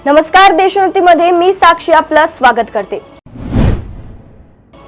नमस्कार, देशोन्नतीमध्ये मी साक्षी आपलं स्वागत करते।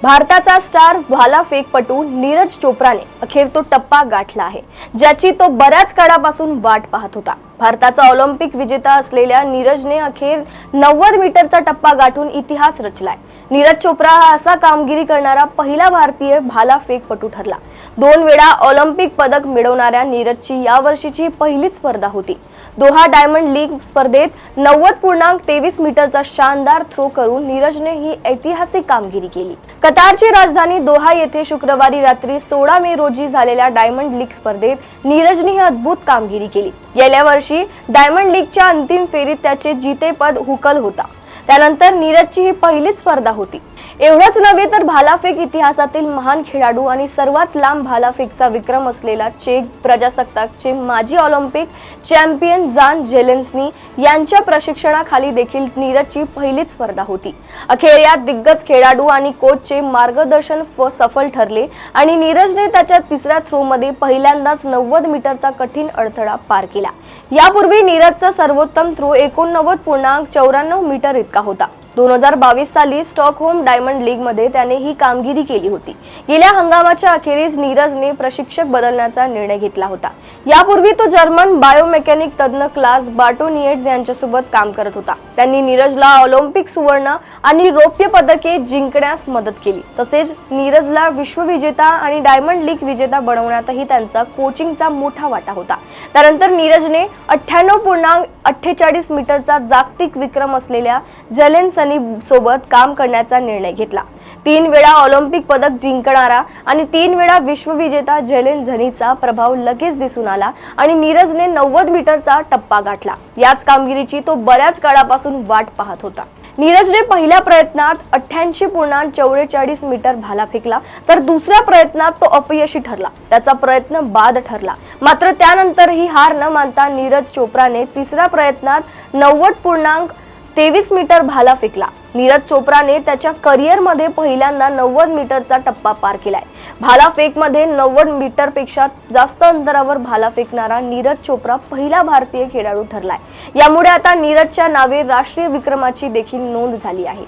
भारताचा स्टार भालाफेकपटू नीरज चोप्राने अखेर तो टप्पा गाठला आहे, ज्याची तो बऱ्याच काळापासून वाट पाहत होता। भारताचा ऑलिम्पिक विजेता असलेल्या नीरजने अखेर 90 मीटरचा टप्पा गाठून इतिहास रचलाय। नीरज चोप्रा हा असा कामगिरी करणारा पहिला भारतीय भालाफेकपटू ठरला। 2 वेळा ऑलिम्पिक पदक मिळवणाऱ्या नीरजची यावर्षीची पहिलीच स्पर्धा होती। दोहा डायमंड लीग स्पर्धेत 90.23 मीटरचा शानदार थ्रो करून नीरजने ही ऐतिहासिक कामगिरी केली। कतारची राजधानी दोहा येथे शुक्रवारी रात्री 16 मे रोजी झालेल्या डायमंड लीग स्पर्धेत नीरजने ही अद्भुत कामगिरी केली। गेल्या वर्षी डायमंड लीगच्या अंतिम फेरीत त्याचे जितेपद हुकल होता। त्यानंतर नीरजची ही पहिलीच स्पर्धा होती। एवढंच नव्हे तर भालाफेक इतिहासातील महान खेळाडू आणि सर्वात लांब भालाफेकचा विक्रम असलेला चेक प्रजासत्ताकचे माजी ऑलिम्पिक चॅम्पियन जान झेलेन्स्की यांच्या प्रशिक्षणाखाली देखील नीरजची पहिलीच स्पर्धा होती। अखेर या दिग्गज खेळाडू आणि कोचचे मार्गदर्शन सफल ठरले आणि नीरजने त्याच्या तिसऱ्या थ्रोमध्ये पहिल्यांदाच 90 मीटरचा कठीण अडथळा पार केला। यापूर्वी नीरजचा सर्वोत्तम थ्रो 89.94 मीटर इतका होता। 2022 साली स्टॉकहोम डायमंड लीग मध्ये त्याने ही कामगिरी केली होती। गेल्या हंगामाच्या अखेरीस नीरजने प्रशिक्षक बदलण्याचा निर्णय घेतला होता। यापूर्वी तो जर्मन बायोमेकॅनिक तज्ञ क्लास बार्टोनिएट्स यांच्यासोबत काम करत होता। त्यांनी नीरजला ऑलिम्पिक सुवर्ण आणि रौप्य पदके जिंकण्यास मदत केली। तसेच नीरजला विश्वविजेता आणि डायमंड लीग विजेता बनवण्यातही त्यांचा कोचिंगचा मोठा वाटा होता। त्यानंतर नीरजने 98.48 मीटरचा जागतिक विक्रम असलेल्या झेलेन्स्की सोबत काम करण्याचा निर्णय घेतला। 3 वेळा ऑलिम्पिक पदक जिंकणारा आणि 3 वेळा विश्वविजेता झेलेन्स्कीचा प्रभाव लगेच दिसून आला आणि नीरजने 90 मीटरचा टप्पा गाठला। याच कामगिरीची तो बऱ्याच काळापासून वाट पाहत होता। नीरजने पहिल्या प्रयत्नात 88.44 मीटर भाला फेकला, तर दुसऱ्या प्रयत्नात तो अपयशी ठरला। त्याचा प्रयत्न बाद ठरला। मात्र त्यानंतरही हार न मानता नीरज चोप्राने तिसऱ्या प्रयत्नात 90.23 मीटर भाला फेकला। नीरज चोप्राने त्याच्या करिअरमध्ये पहिल्यांदा 90 मीटरचा टप्पा पार केलाय। भालाफेकमध्ये 90 मीटरपेक्षा जास्त अंतरावर भाला फेकणारा नीरज चोप्रा पहिला भारतीय खेळाडू ठरलाय। यामुळे आता नीरजच्या नावे राष्ट्रीय विक्रमाची देखील नोंद झाली आहे।